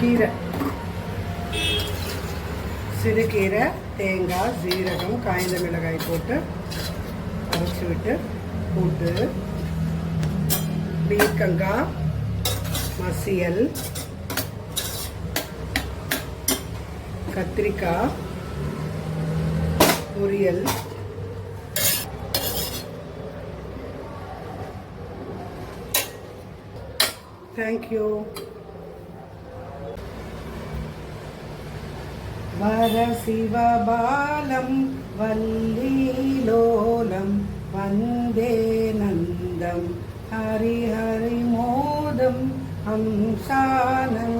கீரை, சிறுகீரை, தேங்காய், ஜீரகம், காய்ந்த மிளகாய் போட்டு அரைச்சி விட்டு கூட்டு, பீர்க்கங்காய் மசியல், கத்திரிக்காய் பொரியல், தேங்க்யூ. வரசிவபாலம் வல்லீலோலம் வந்தே நந்தம் ஹரிஹரிமோதம் ஹம்சானந்தம்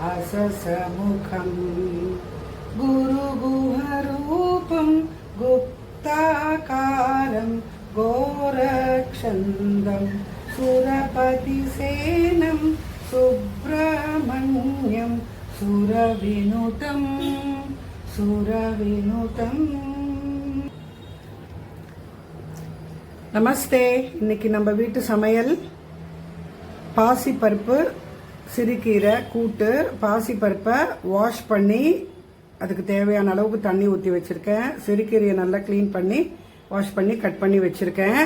அசசமுகம் குருகுஹரூபம் குப்தாகாரம் கோரக்ஷந்தம் சுரபதிசேனம் சுப்ரமண்யம் சுரவினுதம் சுரவினுதம். நமஸ்தே. இன்னைக்கு நம்ம வீட்டு சமையல் பாசிப்பருப்பு சிறுகீரை கூட்டு. பாசிப்பருப்பை வாஷ் பண்ணி அதுக்கு தேவையான அளவுக்கு தண்ணி ஊற்றி வச்சுருக்கேன். சிறுகீரையை நல்லா க்ளீன் பண்ணி வாஷ் பண்ணி கட் பண்ணி வச்சுருக்கேன்.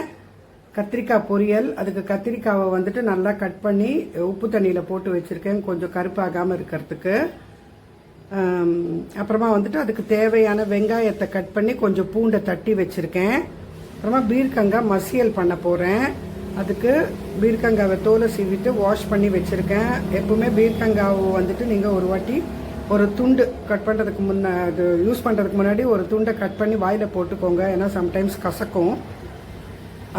கத்திரிக்காய் பொரியல், அதுக்கு கத்திரிக்காவை வந்துட்டு நல்லா கட் பண்ணி உப்பு தண்ணியில் போட்டு வச்சுருக்கேன் கொஞ்சம் கருப்பாகாமல் இருக்கிறதுக்கு. அப்புறமா வந்துட்டு அதுக்கு தேவையான வெங்காயத்தை கட் பண்ணி கொஞ்சம் பூண்டை தட்டி வச்சுருக்கேன். அப்புறமா பீர்க்கங்காய் மசியல் பண்ண போகிறேன். அதுக்கு பீர்க்கங்காவை தோலை சீவிட்டு வாஷ் பண்ணி வச்சுருக்கேன். எப்பவுமே பீர்க்கங்காவை வந்துட்டு நீங்கள் ஒரு வாட்டி ஒரு துண்டு கட் பண்ணுறதுக்கு அது யூஸ் பண்ணுறதுக்கு முன்னாடி ஒரு துண்டை கட் பண்ணி வாயில் போட்டுக்கோங்க, ஏன்னா சம்டைம்ஸ் கசக்கும்.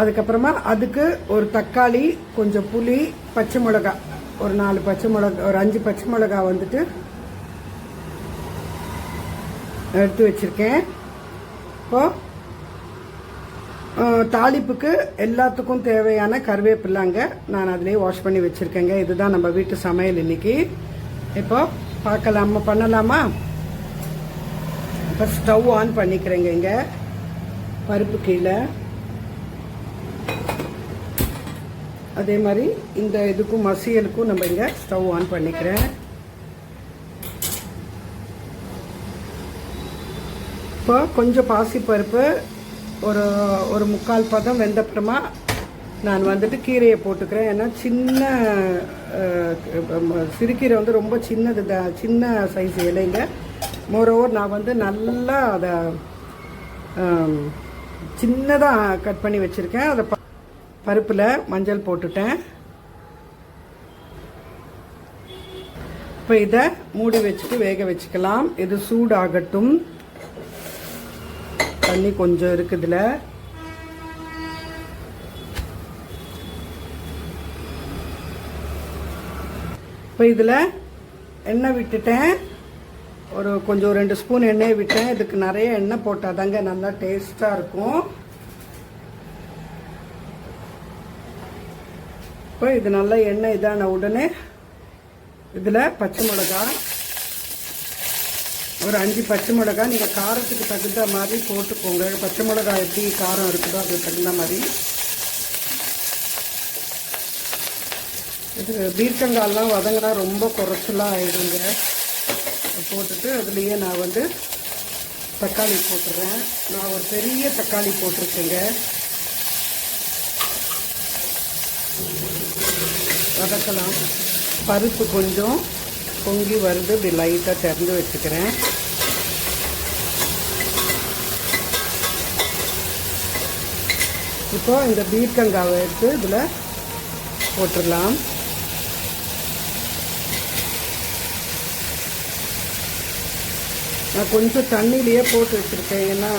அதுக்கப்புறமா அதுக்கு ஒரு தக்காளி, கொஞ்சம் புளி, பச்சை மிளகா, ஒரு 4 பச்சை மிளகா, ஒரு 5 பச்சை மிளகா வந்துட்டு எடுத்து வச்சுருக்கேன். இப்போது தாளிப்புக்கு எல்லாத்துக்கும் தேவையான கருவேப்பிலாங்க நான் அதிலே வாஷ் பண்ணி வச்சுருக்கேங்க. இதுதான் நம்ம வீட்டு சமையல் இன்னைக்கு. இப்போ பார்க்கலாமா, பண்ணலாமா? இப்போ ஸ்டவ் ஆன் பண்ணிக்கிறேங்க. இங்கே பருப்பு கீழே, அதே மாதிரி இந்த இதுக்கும் மசியலுக்கும் நம்ம இங்கே ஸ்டவ் ஆன் பண்ணிக்கிறேன். இப்போ கொஞ்சம் பாசிப்பருப்பு ஒரு 3/4 பதம் வெந்தப்புறமா நான் வந்துட்டு கீரையை போட்டுக்கிறேன். ஏன்னா சின்ன சிறுகீரை வந்து ரொம்ப சின்னது, சின்ன சைஸ் இலைங்க. மோரோவர் நான் வந்து நல்லா அதை சின்னதாக கட் பண்ணி வச்சுருக்கேன். அதை பருப்பில் மஞ்சள் போட்டுட்டேன். இப்போ இதை மூடி வச்சுட்டு வேக வச்சுக்கலாம். இது சூடாகட்டும். தண்ணி கொஞ்சம் இருக்குதுல. இப்போ இதில் எண்ணெய் விட்டுட்டேன். கொஞ்சம் 2 ஸ்பூன் எண்ணெய் விட்டேன். இதுக்கு நிறைய எண்ணெய் போட்டால் தாங்க நல்லா டேஸ்ட்டாக இருக்கும். இப்போ இது நல்லா எண்ணெய் இதான உடனே இதில் பச்சை மிளகா, ஒரு 5 பச்சை மிளகா, நீங்கள் காரத்துக்கு தகுந்த மாதிரி போட்டுக்கோங்க. பச்சை மிளகா எப்படி காரம் இருக்குதோ அதுக்கு தகுந்த மாதிரி. இது பீர்க்கங்காயெலாம் வதங்கினா ரொம்ப குறைச்சலாக ஆகிடுங்க. போட்டுட்டு அதுலேயே நான் வந்து தக்காளி போட்டுறேன். நான் ஒரு பெரிய தக்காளி போட்டிருக்கேங்க. வதக்கலாம். பருப்பு கொஞ்சம் பொங்கி வருது, இப்படி லைட்டாக திறந்து வச்சுக்கிறேன். இப்போ இந்த பீர்க்கங்காவை எடுத்து இதில் போட்டுடலாம். நான் கொஞ்சம் தண்ணியிலையே போட்டு வச்சுருக்கேன், ஏன்னா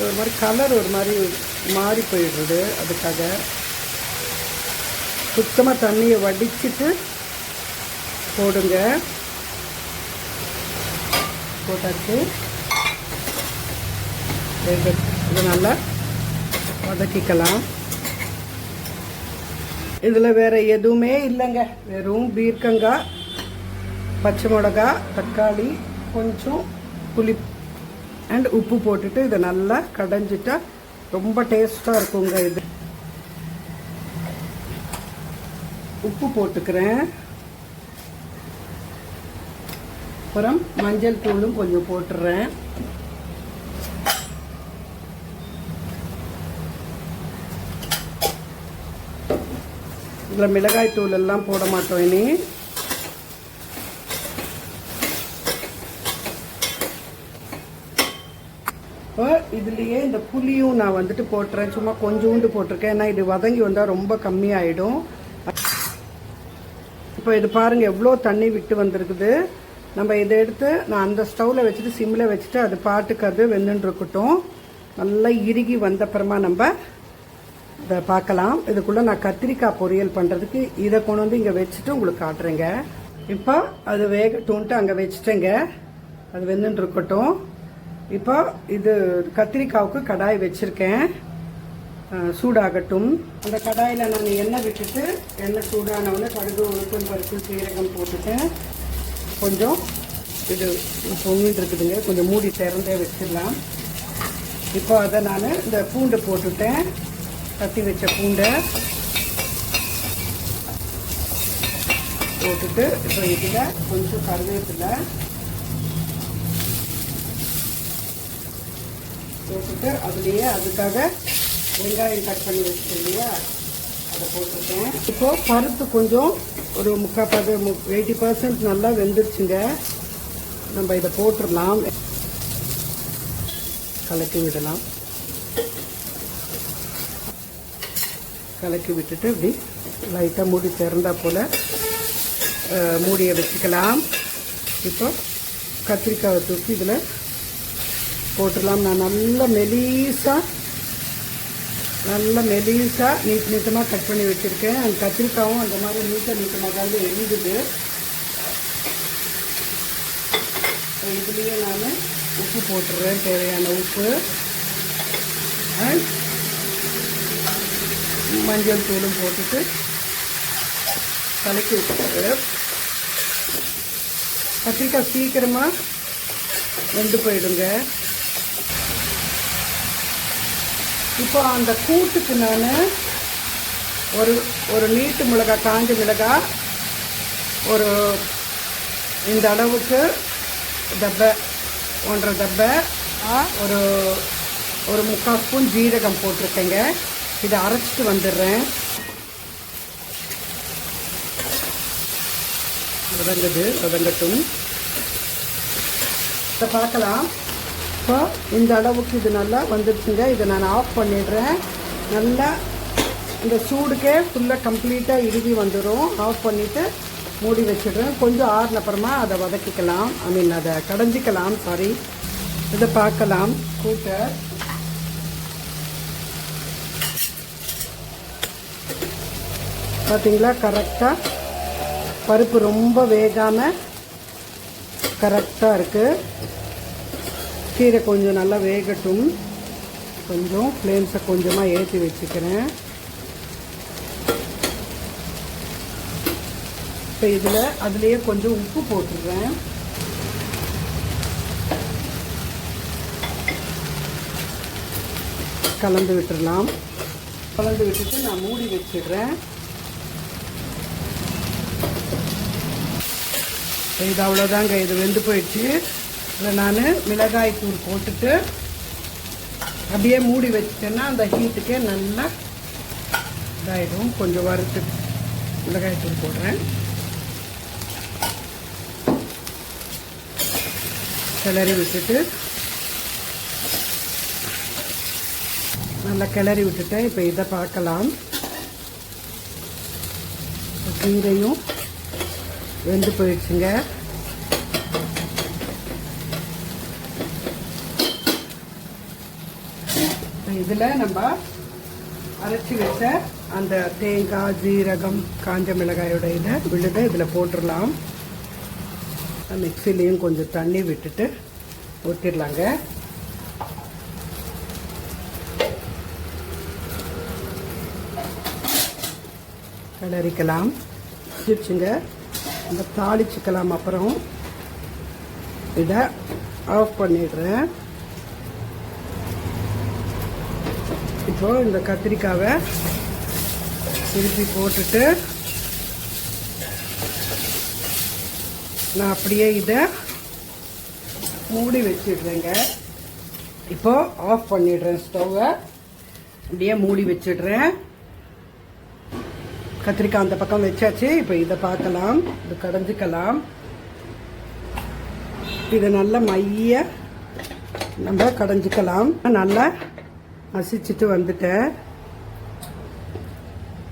ஒரு மாதிரி கலர் ஒரு மாதிரி மாறி போயிடுறது. அதுக்காக சுத்தமாக தண்ணியை வடிச்சிட்டு போடுங்க. போட்டாச்சு. இது நல்லா வதக்கிக்கலாம். இதில் வேறு எதுவுமே இல்லைங்க, வெறும் பீர்க்கங்காய், பச்சை மிளகா, தக்காளி, கொஞ்சம் புளி அண்ட் உப்பு போட்டுட்டு இதை நல்லா கடைஞ்சிட்டா ரொம்ப டேஸ்ட்டாக இருக்குங்க. இது உப்பு போட்டுக்கிறேன். அப்புறம் மஞ்சள் தூளும் கொஞ்சம் போட்டுறேன். இதில் மிளகாய் தூள் எல்லாம் போட மாட்டோம் இனி. இப்போ இதுலேயே இந்த புளியும் நான் வந்துட்டு போட்டுறேன். சும்மா கொஞ்சோண்டு போட்டிருக்கேன், ஏன்னா இது வதங்கி வந்தால் ரொம்ப கம்மியாயிடும். இப்போ இது பாருங்கள் எவ்வளோ தண்ணி விட்டு வந்திருக்குது. நம்ம இதை எடுத்து நான் அந்த ஸ்டவ்வில் வச்சுட்டு சிம்மில் வச்சுட்டு அது பாட்டுக்கு அது வெந்துன்னு இருக்கட்டும். நல்லா இறுகி வந்தப்புறமா நம்ம இதை பார்க்கலாம். இதுக்குள்ளே நான் கத்திரிக்காய் பொரியல் பண்ணுறதுக்கு இதை கொண்டு வந்து இங்கே வச்சுட்டு உங்களுக்கு காட்டுறேங்க. இப்போ அது வேகட்டும்ட்டு அங்கே வச்சுட்டேங்க, அது வெந்துன்னு இருக்கட்டும். இப்போ இது கத்திரிக்காவுக்கு கடாய் வச்சுருக்கேன், சூடாகட்டும். அந்த கடாயில் நான் எண்ணெய் விட்டுட்டு எண்ணெய் சூடானவுடனே கடுகு, உளுத்தம் பருப்பு, சீரகம் போட்டுட்டேன். கொஞ்சம் இது பொங்கிட்டு இருக்குதுங்க, கொஞ்சம் மூடி திறந்தே வச்சிடலாம். இப்போ அதை நான் இந்த பூண்டை போட்டுட்டேன், தட்டி வச்ச பூண்டை போட்டுட்டு இப்போ இதில் கொஞ்சம் கருவேப்பிலை போட்டுட்டு அதுலேயே அதுக்காக வெங்காயம் கட் பண்ணி வச்சுட்டு இல்லையா அதை போட்டுட்டேன். இப்போது பருப்பு கொஞ்சம் ஒரு 80% நல்லா வெந்துருச்சுங்க. நம்ம இதை போட்டுடலாம், கலக்கி விடலாம். கலக்கி விட்டுட்டு இப்படி லைட்டாக மூடி திறந்தா போல் மூடியை வச்சுக்கலாம். இப்போ கத்திரிக்காயை தூக்கி இதில் போட்டுடலாம். நான் நல்ல மெலீஸாக நீட்டமாக கட் பண்ணி வச்சுருக்கேன். அந்த கத்திரிக்காயும் அந்த மாதிரி நீட்டமாக தான் எரிஞ்சுது. இதுலேயே நான் உப்பு போட்டுடுறேன், தேவையான உப்பு, மஞ்சள் தூளும் போட்டுட்டு கலக்கி விட்டுட்டு கத்திரிக்காய் சீக்கிரமாக வெந்து போயிடுங்க. இப்போ அந்த கூட்டுக்கு நான் ஒரு நீட்டு மிளகாய், காஞ்ச மிளகாய் ஒரு இந்த அளவுக்கு டப்பை, 1.5 டப்பை, ஒரு 3/4 ஸ்பூன் ஜீரகம் போட்டிருக்கேங்க. இதை அரைச்சிட்டு வந்துடுறேன். வதங்கட்டும். இதை பார்க்கலாம். இப்போ இந்த அளவுக்கு இது நல்லா வந்துடுச்சுங்க. இதை நான் ஆஃப் பண்ணிடுறேன். நல்லா இந்த சூடுக்கே ஃபுல்லாக கம்ப்ளீட்டாக இறுதி வந்துடும். ஆஃப் பண்ணிவிட்டு மூடி வச்சிடுறேன். கொஞ்சம் ஆறுனப்புறமா அதை வதக்கிக்கலாம், அதை கடைஞ்சிக்கலாம். சாரி, இதை பார்க்கலாம். கூட்டை பார்த்தீங்களா, கரெக்டாக பருப்பு ரொம்ப வேகாமல் கரெக்டாக இருக்குது. கீரை கொஞ்சம் நல்லா வேகட்டும். கொஞ்சம் ஃப்ளேம்ஸை கொஞ்சமாக ஏற்றி வச்சுக்கிறேன். இப்போ இதில் அதுலேயே கொஞ்சம் உப்பு போட்டுடுறேன். கலந்து விட்டுடலாம். கலந்து விட்டுட்டு நான் மூடி வச்சிடுறேன். இது அவ்வளோதாங்க, இது வெந்து போயிடுச்சு. இதில் நான் மிளகாய் தூள் போட்டுட்டு அப்படியே மூடி வச்சுட்டேன்னா அந்த ஹீட்டுக்கே நல்லா இதாகிடும். கொஞ்சம் வறுத்து மிளகாய் தூள் போடுறேன். கிளறி விட்டுட்டு நல்லா கிளறி விட்டுட்டேன். இப்போ இதை பார்க்கலாம். கீரையும் வெந்து போயிடுச்சுங்க. இதில் நம்ம அரைச்சி வச்ச அந்த தேங்காய், ஜீரகம், காஞ்ச மிளகாயோட விழுதை இதில் போட்டுடலாம். மிக்சிலையும் கொஞ்சம் தண்ணி விட்டுட்டு ஊற்றிடலாங்க. கிளறிக்கலாம். வச்சுங்க, நம்ம தாளிச்சுக்கலாம். அப்புறம் இதை ஆஃப் பண்ணிடுறேன். இப்போ இந்த கத்திரிக்காவை திருப்பி போட்டுட்டு நான் அப்படியே இதை மூடி வச்சிடுறேங்க. இப்போ ஆஃப் பண்ணிடுறேன் ஸ்டவ்வை. அப்படியே மூடி வச்சிடுறேன். கத்திரிக்காய் அந்த பக்கம் வச்சாச்சு. இப்போ இதை பார்க்கலாம். இது கடைஞ்சிக்கலாம். இதை நல்லா மைய நம்ம கடைஞ்சிக்கலாம். நல்லா மசிச்சுட்டு வந்துட்டேன்.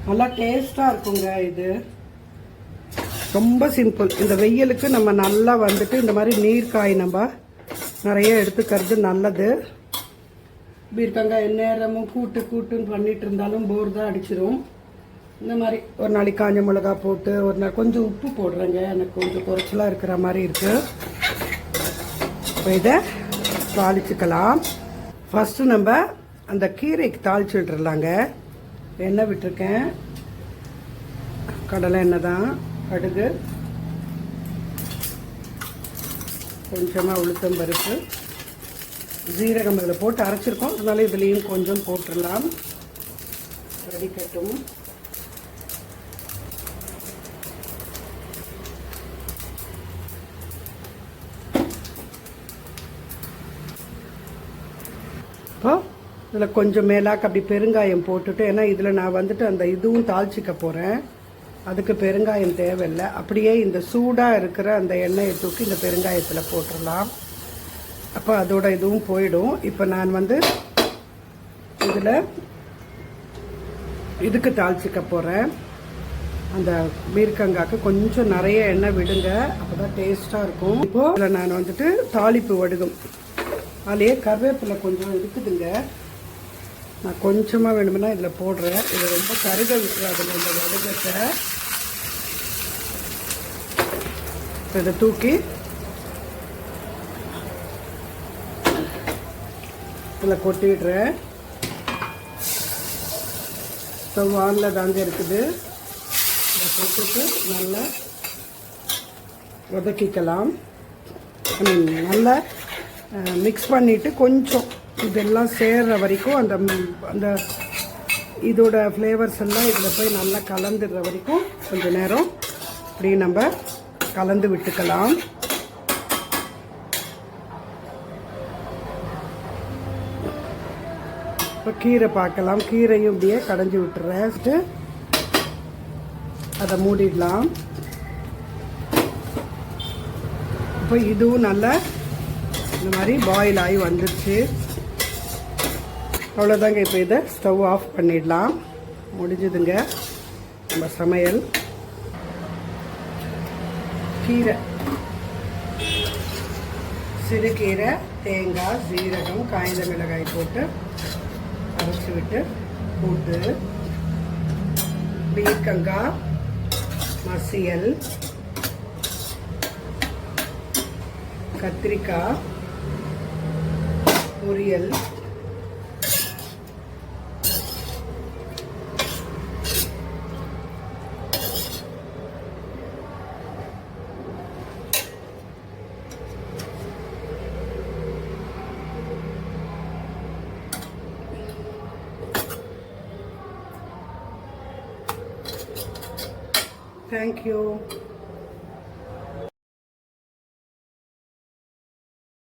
நல்லா டேஸ்டாக இருக்குங்க. இது ரொம்ப சிம்பிள். இந்த வெயிலுக்கு நம்ம நல்லா வந்துட்டு இந்த மாதிரி நீர்க்காய் நம்ம நிறைய எடுத்துக்கிறது நல்லது. பீர்க்கங்காய் எந்நேரமும் கூட்டுன்னு பண்ணிட்டு இருந்தாலும் போர் தான் அடிச்சிடும். இந்த மாதிரி ஒரு நாளைக்கு காஞ்ச மிளகா போட்டு ஒரு நாள் கொஞ்சம் உப்பு போடுறேங்க. எனக்கு கொஞ்சம் குறைச்சலாக இருக்கிற மாதிரி இருக்குது. இப்போ இதை தாளிச்சுக்கலாம். ஃபஸ்ட்டு நம்ம அந்த கீரைக்கு தாளிச்சு விட்டுறலாங்க. எண்ணெய் விட்டுருக்கேன். கடலை எண்ணெய் தான். கடுகு, கொஞ்சமாக உளுத்தம் பருப்பு, ஜீரகம் இதில் போட்டு அரைச்சிருக்கோம். அதனால இதுலேயும் கொஞ்சம் போட்டுடலாம். வடிக்கட்டும். இப்போ இதில் கொஞ்சம் மேலாக்க அப்படி பெருங்காயம் போட்டுட்டு, ஏன்னா இதில் நான் வந்துட்டு அந்த இதுவும் தாளிச்சிக்க போகிறேன். அதுக்கு பெருங்காயம் தேவையில்லை. அப்படியே இந்த சூடாக இருக்கிற அந்த எண்ணெயை தூக்கி இந்த பெருங்காயத்தில் போட்டுடலாம். அப்போ அதோட இதுவும் போயிடும். இப்போ நான் வந்து இதில் இதுக்கு தாளிச்சிக்க போகிறேன். அந்த பீர்க்கங்காய்க்கு கொஞ்சம் நிறைய எண்ணெய் விடுங்க. அப்போ தான் டேஸ்ட்டாக இருக்கும். இப்போது இதில் நான் வந்துட்டு தாளிப்பு வடுகும். அதிலே கருவேப்பிலை கொஞ்சம் இருக்குதுங்க. நான் கொஞ்சமாக வேணுமுன்னா இதில் போடுறேன். இதை ரொம்ப கருக விட்டுறாதுங்க இந்த வடுகத்தை. இதை தூக்கி இதில் கொட்டிடுறேன். ஸ்டவ் ஆனில் தாங்க இருக்குது. இதை போட்டுட்டு நல்லா வதக்கிக்கலாம். நல்லா மிக்ஸ் பண்ணிவிட்டு கொஞ்சம் இதெல்லாம் சேர்ற வரைக்கும் அந்த அந்த இதோட ஃப்ளேவர்ஸ் எல்லாம் இதில் போய் நல்லா கலந்துடுற வரைக்கும் கொஞ்சம் நேரம் இப்படி நம்ம கலந்து விட்டுக்கலாம். இப்போ கீரை பார்க்கலாம். கீரையும் இப்படியே கடைஞ்சி விட்டுறேன். அதை மூடிடலாம். இப்போ இதுவும் நல்லா இந்த மாதிரி பாயில் ஆகி வந்துடுச்சு. அவ்வளோதாங்க. இப்போ இதை ஸ்டவ் ஆஃப் பண்ணிடலாம். முடிஞ்சுதுங்க நம்ம சமையல். கீரை, சிறுகீரை, தேங்காய், ஜீரகம், காய்ந்த மிளகாய் போட்டு அரைச்சி விட்டு கூட்டு, பீர்க்கங்காய் மசியல், கத்திரிக்காய் பொரியல், Thank you.